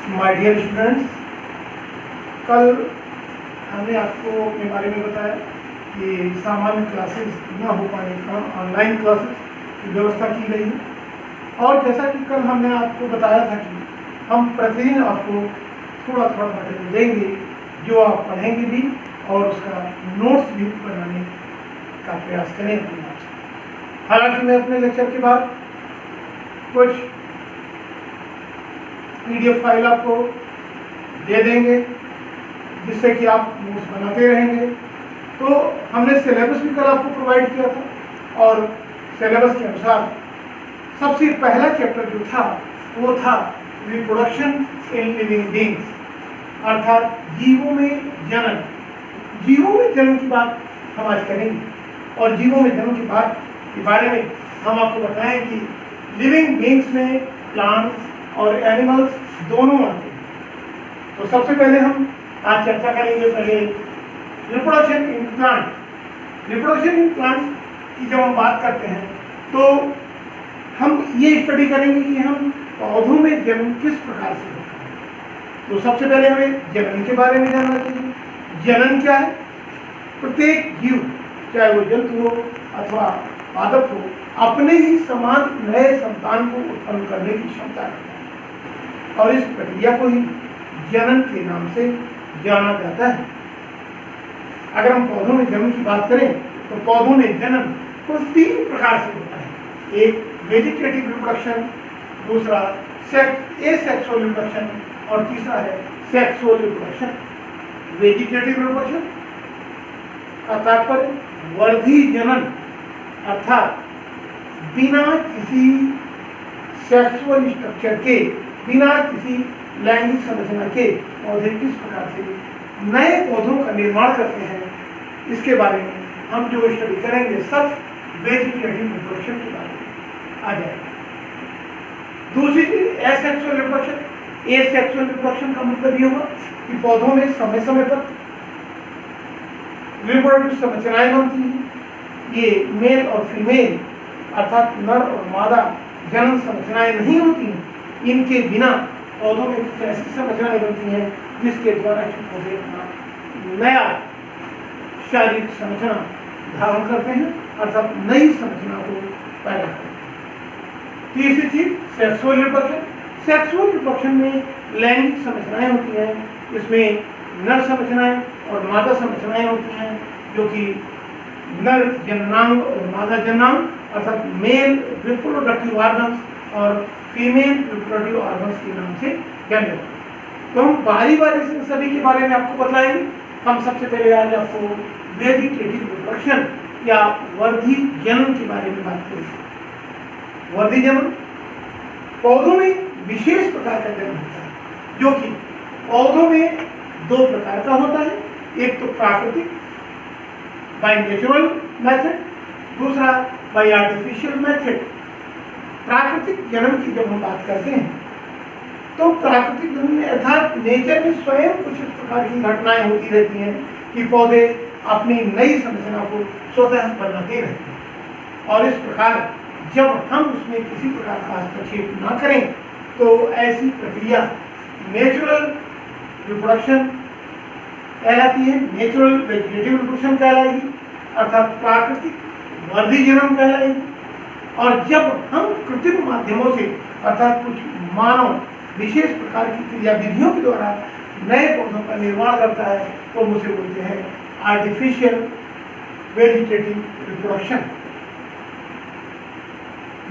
My dear students, कल हमने आपको अपने बारे में बताया कि सामान्य क्लासेस न हो पाने का ऑनलाइन क्लासेस की व्यवस्था की गई है। और जैसा कि कल हमने आपको बताया था कि हम प्रतिदिन आपको थोड़ा थोड़ा मटेरियल देंगे जो आप पढ़ेंगे भी और उसका नोट्स भी बनाने का प्रयास करेंगे। हालांकि मैं अपने लेक्चर के बाद कुछ PDF फाइल आपको दे देंगे जिससे कि आप नोट्स बनाते रहेंगे। तो हमने सिलेबस भी कल आपको प्रोवाइड किया था और सिलेबस के अनुसार सबसे पहला चैप्टर जो था वो था रिप्रोडक्शन इन लिविंग बीइंग्स, अर्थात जीवों में जन्म। जीवों में जन्म की बात हम आज करेंगे और जीवों में जन्म की बात के बारे में हम आपको बताएं कि लिविंग बीइंग्स में प्लांट्स और एनिमल्स दोनों आते हैं। तो सबसे पहले हम आज चर्चा करेंगे पहले reproduction in plant. Reproduction in plant की जब हम बात करते हैं तो हम ये स्टडी करेंगे कि हम पौधों में जन्म किस प्रकार से होता है। तो सबसे पहले हमें जनन के बारे में जानना चाहिए। जनन क्या है? प्रत्येक जीव, चाहे वो जंतु हो अथवा पादप हो, अपने ही समान नए संतान को उत्पन्न करने की क्षमता रखता है और इस प्रक्रिया को ही जनन के नाम से जाना जाता है। अगर हम पौधों में जन्म की बात करें तो पौधों में जन्म कुल 3 प्रकार से होता है। एक वेजिटेटिव रिप्रोडक्शन, दूसरा एसेक्सुअल रिप्रोडक्शन और तीसरा है सेक्सुअल रिप्रोडक्शन। वेजिटेटिव रिप्रोडक्शन का तात्पर्य वर्धी जनन, अर्थात बिना किसी सेक्सुअल स्ट्रक्चर के, बिना किसी लैंगिक संरचना के पौधे किस प्रकार से नए पौधों का निर्माण करते हैं, इसके बारे में हम जो स्टडी करेंगे सब वेजिटेटिव रिप्रोडक्शन के बारे में आ जाएगा। दूसरी चीज एसेक्सुअल रिप्रोडक्शन। एसेक्सुअल रिप्रोडक्शन का मतलब ये होगा कि पौधों में समय समय पर रिप्रोडक्टिव संरचनाएं बनती हैं। ये मेल और फीमेल अर्थात नर और मादा जनन संरचनाएं नहीं होती हैं। इनके बिना पौधों में कुछ ऐसी संरचनाएं बनती हैं जिसके द्वारा पौधे अपना नया शारीरिक संरचना धारण करते हैं, अर्थात नई संरचना को पैदा करते हैं। तीसरी चीज सेक्सुअल रिप्रोडक्शन। सेक्सुअल रिप्रोडक्शन में लैंगिक संरचनाएं होती हैं। इसमें नर संरचनाएं और मादा संरचनाएं होती हैं जो कि नर जननांग और मादा जननांग अर्थात मेल रिप्रोडक्टिव ऑर्गन्स और फीमेल रिप्रोडक्टिव ऑर्गन्स के नाम से जाने जाते हैं। तो हम बारी बारी से सभी के बारे में आपको बताएंगे। हम सबसे पहले आज आपको वेजिटेटिव रिप्रोडक्शन या वर्धी जनन के बारे में बात करेंगे। वर्धी जनन पौधों में विशेष प्रकार का जन्म होता है जो कि पौधों में 2 प्रकार का होता है। एक तो प्राकृतिक बाय नेचुरल मेथड, दूसरा बाय आर्टिफिशियल मेथड। प्राकृतिक जन्म की जब हम बात करते हैं तो प्राकृतिक जन्म में अर्थात नेचर में स्वयं कुछ इस प्रकार की घटनाएं होती रहती हैं कि पौधे अपनी नई संरचना को स्वतः बनाते रहते हैं और इस प्रकार जब हम उसमें किसी प्रकार का हस्तक्षेप ना करें तो ऐसी प्रक्रिया नेचुरल रिप्रोडक्शन कहलाती है। नेचुरल वेजिटेटिव रिप्रोडक्शन कहलाएगी अर्थात प्राकृतिक वर्धी जन्म कहलाएगी। और जब हम कृत्रिम माध्यमों से अर्थात कुछ मानव विशेष प्रकार की क्रिया विधियों के द्वारा नए पौधों का निर्माण करता है तो हम उसे बोलते हैं आर्टिफिशियल वेजिटेटिव रिप्रोडक्शन।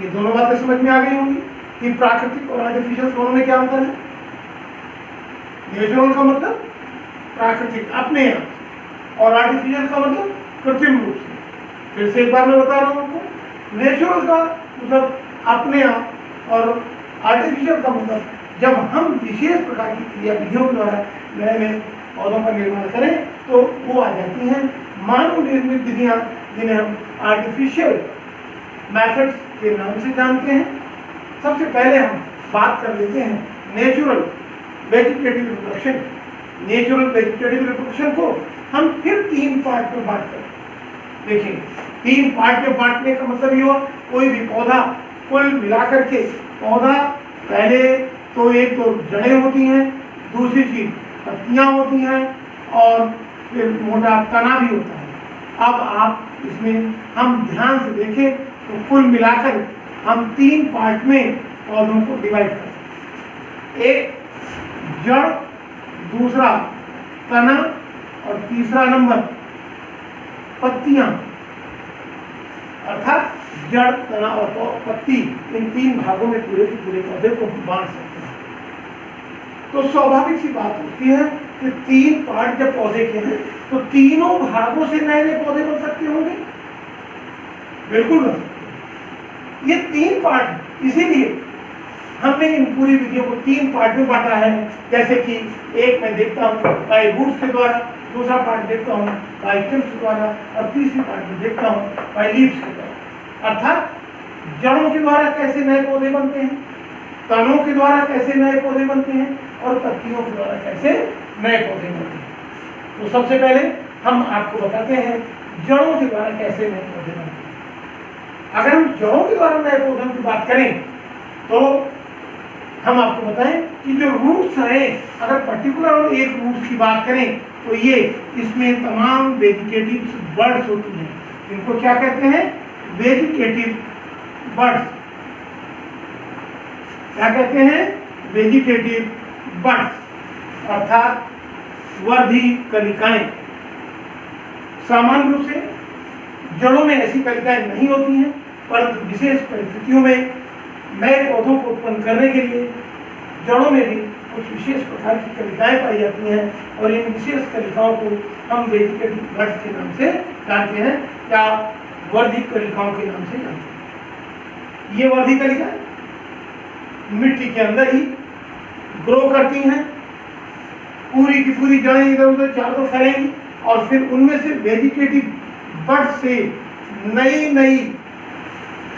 ये दोनों बातें समझ में आ गई होंगी कि प्राकृतिक और आर्टिफिशियल दोनों में क्या अंतर है। नेचुरल का मतलब प्राकृतिक अपने यहाँ और आर्टिफिशियल का मतलब कृत्रिम रूप से। फिर से एक बार मैं बता रहा हूँ आपको, नेचुरल का मतलब अपने यहाँ और आर्टिफिशियल का मतलब जब हम विशेष प्रकार की क्रिया विधियों के द्वारा नए नए पौधों का निर्माण करें तो वो आ जाती हैं मानव निर्मित विधियाँ जिन्हें हम आर्टिफिशियल मेथड्स के नाम से जानते हैं। सबसे पहले हम बात कर लेते हैं natural vegetative reproduction. Natural vegetative reproduction को हम फिर 3 पार्ट में बांट कर देखिए। 3 पार्ट में बांटने का मतलब ये हुआ कोई भी पौधा कुल मिलाकर के पौधा पहले तो एक तो जड़ें होती हैं, दूसरी चीज पत्तियां होती हैं और फिर मोटा तना भी होता है। अब आप इसमें हम ध्यान से देखें तो कुल मिलाकर हम 3 पार्ट में पौधों को डिवाइड कर सकते हैं। एक जड़, दूसरा तना और तीसरा नंबर पत्तियां। अर्थात जड़, तना और पत्ती, इन 3 भागों में पूरे के पूरे पौधे को बांट सकते हैं। तो स्वाभाविक सी बात होती है कि 3 पार्ट जब पौधे के हैं तो तीनों भागों से नए नए पौधे बन सकते होंगे। बिल्कुल बन सकते हैं। ये 3 पार्ट, इसीलिए हमने इन पूरी विधियों को 3 पार्ट में बांटा है। जैसे कि एक मैं देखता हूँ बाय रूट्स के द्वारा, दूसरा पार्ट देखता हूँ बाय स्टेम्स के द्वारा और तीसरी पार्ट में देखता हूँ बाय लीव्स के द्वारा। अर्थात जड़ों के द्वारा कैसे नए पौधे बनते हैं, तनों के द्वारा कैसे नए पौधे बनते हैं और पत्तियों के द्वारा कैसे नए पौधे बनते हैं। तो सबसे पहले हम आपको बताते हैं जड़ों के द्वारा कैसे नए पौधे बनते हैं। अगर हम जड़ों के द्वारा नए पौधों की बात करें तो हम आपको बताएं कि जो रूट्स हैं, अगर पर्टिकुलर एक रूट्स की बात करें तो ये इसमें तमाम वेजिटेटिव बर्ड्स होती हैं। इनको क्या कहते हैं? Vegetative birds. क्या कहते हैं? वेजिटेटिव बर्ड्स, अर्थात वर्धी कलिकाएं। सामान्य रूप से जड़ों में ऐसी कलिकाएं नहीं होती हैं, परंतु विशेष परिस्थितियों में नए पौधों को उत्पन्न करने के लिए जड़ों में भी कुछ विशेष प्रकार की कलिकाएं पाई जाती हैं और इन विशेष कलिकाओं को हम वेजिटेटिव बर्ड्स के नाम से जानते हैं या वर्धित कलिकाओं के नाम से जानते हैं। ये वर्धित कलिकाएं मिट्टी के अंदर ही ग्रो करती हैं, पूरी की पूरी जड़ें इधर उधर चारों फैलेंगी और फिर उनमें से वेजिटेटिव बर्ड्स से नई नई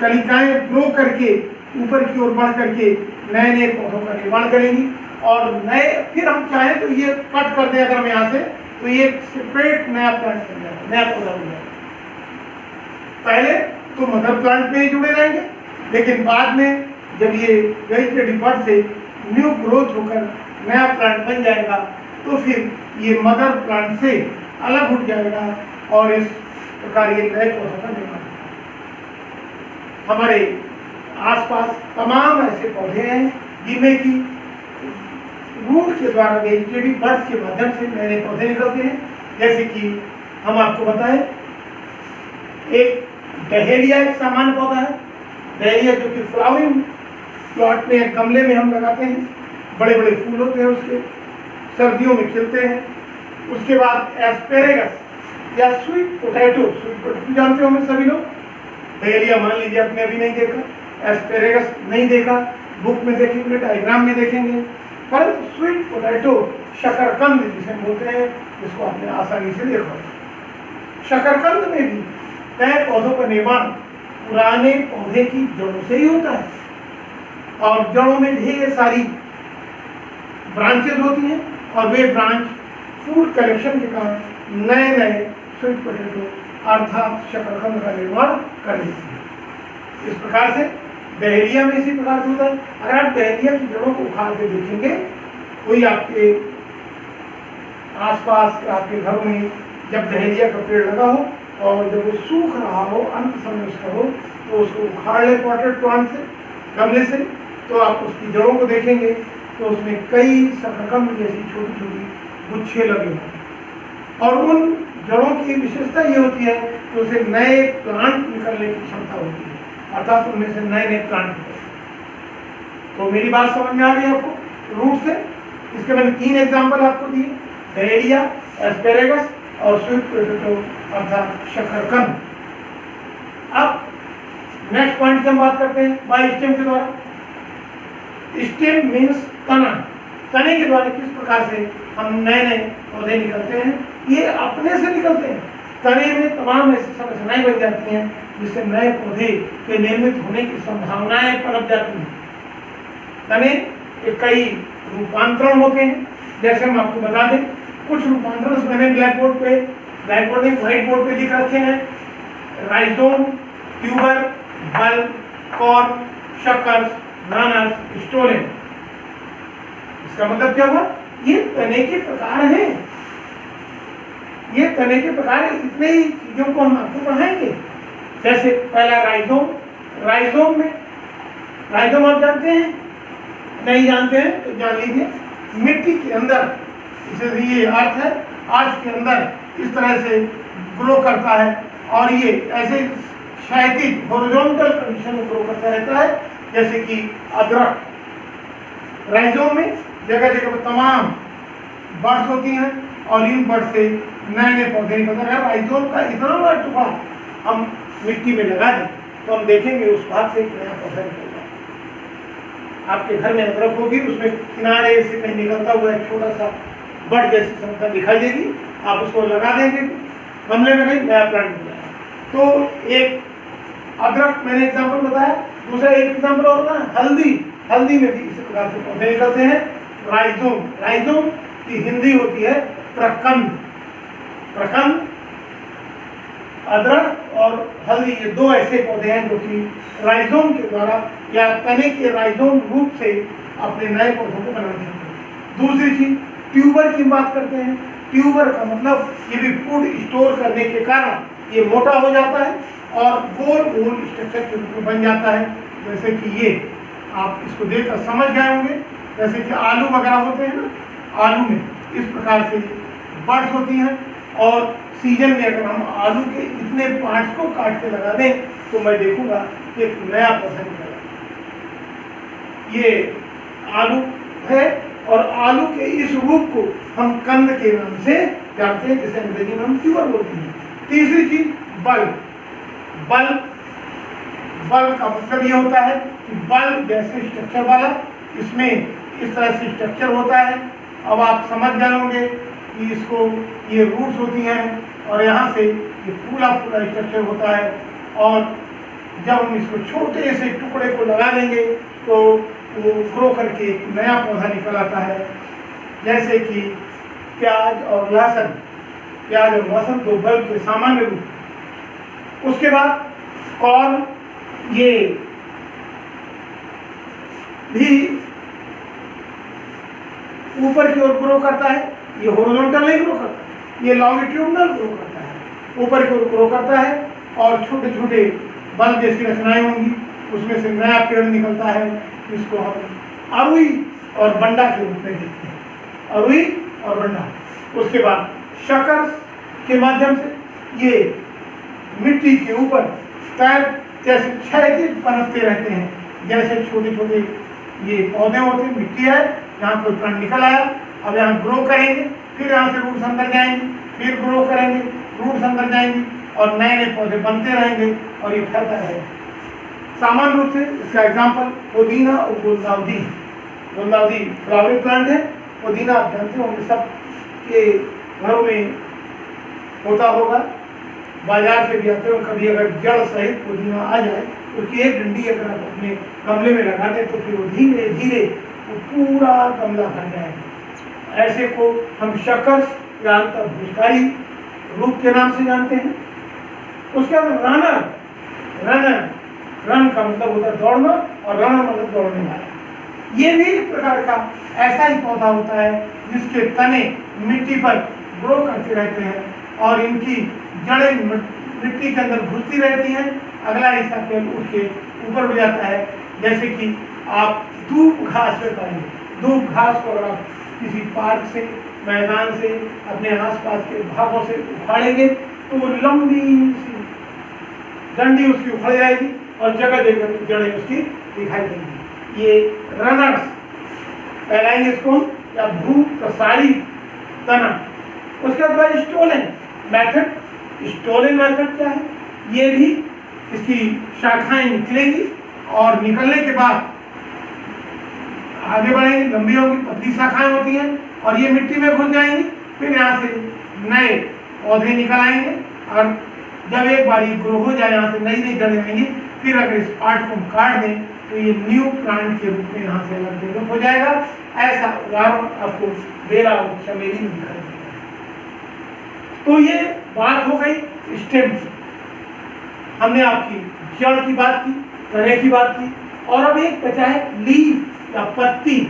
कलिकाएं ग्रो करके ऊपर की ओर बढ़ करके नए नए पौधों का निर्माण करेंगी और नए, फिर हम चाहें तो ये कट कर दें अगर हम यहाँ से, तो ये सेपरेट नया प्लांट बन जाएगा, नया पौधा बन जाएगा। पहले तो मदर प्लांट में ही जुड़े रहेंगे, लेकिन बाद में जब ये वेजिटेटिव बर्ड से न्यू ग्रोथ होकर नया प्लांट बन जाएगा तो फिर ये मदर प्लांट से अलग उठ जाएगा और इस प्रकार ये नए पौधों का निर्माण। हमारे आसपास तमाम ऐसे पौधे हैं जिनमें कि रूट के द्वारा वेजिटेटिव बर्ड्स के माध्यम से नए नए पौधे निकलते हैं। जैसे कि हम आपको बताएं, एक डहेलिया एक सामान्य पौधा है। डहेलिया जो कि फ्लावरिंग प्लॉट में गमले में हम लगाते हैं, बड़े बड़े फूल होते हैं उसके, सर्दियों में खिलते हैं। उसके बाद एस्पेरेगस या स्वीट पोटैटो, स्वीट पोटैटो जानते होंगे सभी लोग। डहेलिया मान लीजिए आपने अभी नहीं देखा, एस्पेरेगस नहीं देखा, बुक में देखेंगे, डायग्राम में देखेंगे, परंतु स्वीट पोटैटो शकरकंद जिसे बोलते हैं, जिसको आपने आसानी से देखा। शकरकंद में भी नए पौधों का निर्माण पुराने पौधे की जड़ों से ही होता है और जड़ों में ढेर सारी ब्रांचेज होती हैं और वे ब्रांच फूड कलेक्शन के कारण नए नए स्वीट पोटैटो अर्थात शकरकंद का निर्माण कर लेती है। इस प्रकार से डहेलिया में इसी प्रकार से होता है। अगर आप डहेलिया की जड़ों को उखाड़ के देखेंगे, कोई आपके आसपास आपके घर में जब डहेलिया का पेड़ लगा हो और जब वो सूख रहा हो, अंत समय उसका हो, तो उसको उखाड़ ले पॉटेड प्लांट से, गमले से, तो आप उसकी जड़ों को देखेंगे तो उसमें कई शकरकंद जैसी छोटी छोटी गुच्छे लगे हों और उन जड़ों की विशेषता ये होती है कि उसे नए प्लांट निकलने की क्षमता होती है, अर्थात उनमें से नए नए प्लांट निकलते हैं। तो मेरी बात समझ में आ गई आपको रूट से? इसके मैंने 3 एग्जाम्पल आपको दिए, डहेलिया, एस्पेरेगस और स्वीट पोटैटो अर्थात शकरकंद। अब नेक्स्ट पॉइंट की हम बात करते हैं बाय स्टेम के द्वारा। स्टेम मीन्स तना। तने के द्वारा किस प्रकार से हम नए नए पौधे निकलते हैं, ये अपने से निकलते हैं। तने में तमाम ऐसी संरचनाएं बन जाती हैं जिससे नए पौधे के निर्मित होने की संभावनाएं पनप जाती हैं। तने के कई रूपांतरण होते हैं, जैसे हम आपको बता दें कुछ रूपांतरण मैंने व्हाइट बोर्ड पे लिख रखे हैं। Rhizome, tuber, bulb, corm, suckers, runners, stolon. इसका मतलब क्या हुआ? ये तने के प्रकार हैं, ये तने के प्रकार हैं। इतने ही चीजों को हम आपको पढ़ाएंगे। जैसे पहला राइजोम। राइजोम में, राइजोम आप जानते हैं? नहीं जानते हैं तो जान लीजिए। मिट्टी के अंदर, जैसे ये अर्थ है, अर्थ के अंदर इस तरह से ग्रो करता है और ये ऐसे क्षैतिज हॉरिजॉन्टल कंडीशन में ग्रो करता रहता है, जैसे कि अदरक। राइजोम में जगह जगह पर तमाम बर्ड्स होती हैं और इन बर्ड से नए नए पौधे निकलते हैं। अगर राइजोम का इतना बड़ा टुकड़ा हम मिट्टी में लगा दें तो हम देखेंगे उस भाग से एक नया पौधा निकलता है। आपके घर में अदरक होगी, उसमें किनारे से कहीं निकलता हुआ एक छोटा सा बर्ड जैसी संस्था दिखाई देगी, आप उसको लगा देंगे गमले में, कहीं नया प्लांट मिल जाएगा। तो एक अदरक मैंने एग्जाम्पल बताया। दूसरा एक एग्जाम्पल और ना, हल्दी। हल्दी में भी इसी प्रकार से पौधे निकलते हैं। राइजोम, राइजोम की हिंदी होती है प्रकंद। प्रकंद, अदरक और हल्दी, ये दो ऐसे पौधे हैं जो कि राइजोम के द्वारा या तने के राइजोम रूप से अपने नए पौधों को बनाना चाहते हैं। दूसरी चीज, ट्यूबर की बात करते हैं। ट्यूबर का मतलब ये भी फूड स्टोर करने के कारण ये मोटा हो जाता है और गोल गोल स्ट्रक्चर के रूप में बन जाता है। जैसे कि ये आप इसको देखकर समझ गए होंगे, जैसे कि आलू वगैरह होते हैं ना, आलू में इस प्रकार से बर्ड्स होती हैं और सीजन में अगर हम आलू के इतने पार्ट्स को काट के लगा दें तो मैं देखूंगा कि एक नया पौधा निकलेगा। ये आलू है और आलू के इस रूप को हम कंद के नाम से जानते हैं, जिसे अंग्रेजी में हम ट्यूबर बोलते हैं। तीसरी चीज, बल्ब। बल्ब, बल्ब का मतलब ये होता है कि बल्ब जैसे स्ट्रक्चर वाला, इसमें इस तरह से स्ट्रक्चर होता है। अब आप समझ गए होंगे कि इसको ये रूट्स होती हैं और यहाँ से ये पूरा पूरा स्ट्रक्चर होता है और जब हम इसको छोटे से टुकड़े को लगा देंगे तो वो ग्रो करके एक नया पौधा निकल आता है। जैसे कि प्याज और लहसुन, प्याज और लहसुन दो बल्ब के सामान्य रूप। उसके बाद कॉर्न, ये भी ऊपर की ओर ग्रो करता है। ये हॉरिजॉन्टल नहीं ग्रो करता, ये लॉन्गिट्यूडनल ग्रो करता है, ऊपर की ओर ग्रो करता है और छोटे छोटे बल्ब जैसी रचनाएं होंगी, उसमें से नया पेड़ निकलता है। इसको हम अरुई और बंडा के रूप में देखते हैं, अरुई और बंडा। उसके बाद शकर के माध्यम से ये मिट्टी के ऊपर पैर जैसे क्षैतिज पनपते रहते हैं, जैसे छोटे छोटे ये पौधे होते हैं। मिट्टी है, यहाँ कोई प्लांट निकल आया, अब यहाँ ग्रो करेंगे, फिर यहाँ से रूट्स अंदर जाएंगे, फिर ग्रो करेंगे, रूट्स अंदर जाएंगे और नए नए पौधे बनते रहेंगे और ये फैलता रहेगा। सामान्य रूप से इसका एग्जाम्पल पुदीना और गुलदाउदी। गुलदाउदी फ्लावरिंग प्लांट है। पुदीना आप जानते होंगे, सब के घरों में होता होगा, बाजार से भी आते हो। कभी अगर जड़ सहित पुदीना आ जाए, उसकी एक डंडी अगर आप अपने गमले में लगा दें तो फिर वो धीरे धीरे वो पूरा गमला भर जाएगा। ऐसे को हम शकर या भूसकारी रूप के नाम से जानते हैं। उसके बाद रनर। रनर, रन का मतलब होता है दौड़ना और रनर मतलब दौड़ने वाला। ये भी एक प्रकार का ऐसा ही पौधा होता है जिसके तने मिट्टी पर ग्रो करते रहते हैं और इनकी जड़ें मिट्टी के अंदर घुसती रहती हैं। अगला हिस्सा केवल उठ के ऊपर हो जाता है। जैसे कि आप धूप घास पे पाएंगे। धूप घास को अगर आप किसी पार्क से, मैदान से, अपने आसपास के भागों से उखाड़ेंगे तो वो लंबी सी डंडी उसकी उखड़ जाएगी और जगह जगह जड़ें उसकी दिखाई देंगी। ये रनर्स कहलाएंगे इसको, या भू प्रसारी तना। उसके बाद स्टोलन मेथड। स्टोलन मेथड क्या है? ये भी इसकी शाखाएं निकलेंगी और निकलने के बाद आगे बढ़ेंगी, लंबी होगी, पतली शाखाएं होती हैं और ये मिट्टी में घुस जाएंगी। फिर यहाँ से नए पौधे निकल आएंगे और जब एक बार ये ग्रो हो जाए, यहाँ से नई नई जड़ें आएंगी, फिर अगर इस पार्ट को काट दें तो ये न्यू प्लांट के रूप में यहाँ से अलग डेवलप हो जाएगा। ऐसा उदाहरण आपको बेला और चमेली में दिखाई देगा। तो ये बात हो गई स्टेम की। हमने आपकी जड़ की बात की, तने की बात की और अब एक बचा है लीफ या पत्ती।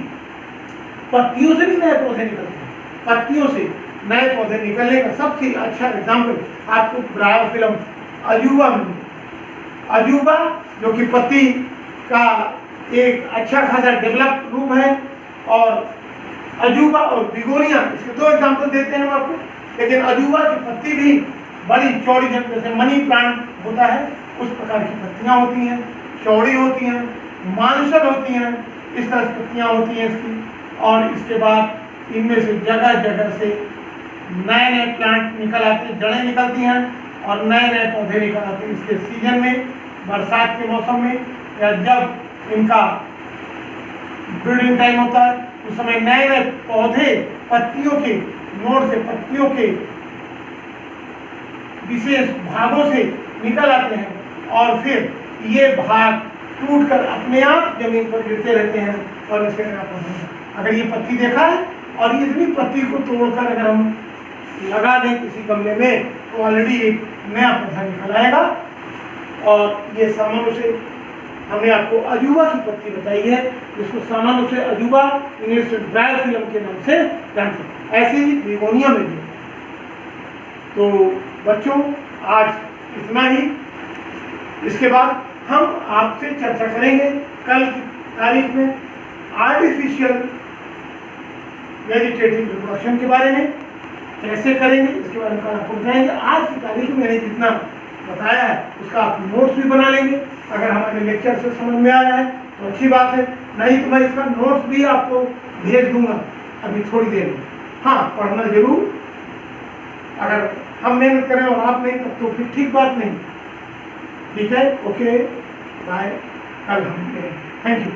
पत्तियों से भी नए पौधे निकलते हैं। पत्तियों से नए पौधे निकलने का सबसे अच्छा एग्जाम्पल आपको ब्रायोफिलम अजूबा में। अजूबा जो कि पत्ती का एक अच्छा खासा डेवलप्ड रूप है, और अजूबा और बिगोनिया इसके दो एग्जाम्पल देते हैं हम आपको। लेकिन अजूबा की पत्ती भी बड़ी चौड़ी, जैसे मनी प्लांट होता है उस प्रकार की पत्तियां होती हैं, चौड़ी होती हैं, मांसल होती हैं, इस तरह की पत्तियां होती हैं इसकी। और इसके बाद इनमें से जगह जगह से नए नए प्लांट निकल आते हैं, जड़ें निकलती हैं और नए नए पौधे निकल आते हैं। इसके सीजन में, बरसात के मौसम में, या जब इनका ब्रीडिंग टाइम होता है उस समय नए नए पौधे पत्तियों के नोड से, पत्तियों के विशेष भागों से निकल आते हैं, और फिर ये भाग टूटकर अपने आप जमीन पर गिरते रहते हैं और इससे नया पौधा। अगर ये पत्ती देखा है और इतनी पत्ती को तोड़कर अगर हम लगा दें किसी गमले में तो ऑलरेडी एक नया पौधा निकल आएगा। और ये सामान्य से हमने आपको अजूबा की पत्ती बताई है, जिसको सामान्य से अजूबा इंग्लिश में ब्रायोफिलम के नाम से जानते हैं। ऐसे ही बिगोनिया में भी। तो बच्चों आज इतना ही। इसके बाद हम आपसे चर्चा करेंगे कल की तारीख में आर्टिफिशियल वेजिटेटिव रिप्रोडक्शन के बारे में, कैसे करेंगे इसके बारे में कल आपको बताएंगे। आज की तारीख में मैंने जितना बताया है उसका आप नोट्स भी बना लेंगे। अगर हमारे लेक्चर से समझ में आया है तो अच्छी बात है, नहीं तो मैं इसका नोट्स भी आपको भेज दूंगा अभी थोड़ी देर में। हाँ, पढ़ना जरूर। अगर हम मेहनत करें और आप नहीं तो फिर ठीक बात नहीं। ठीक है, ओके, बाय। कल हम मिलेंगे। Thank you.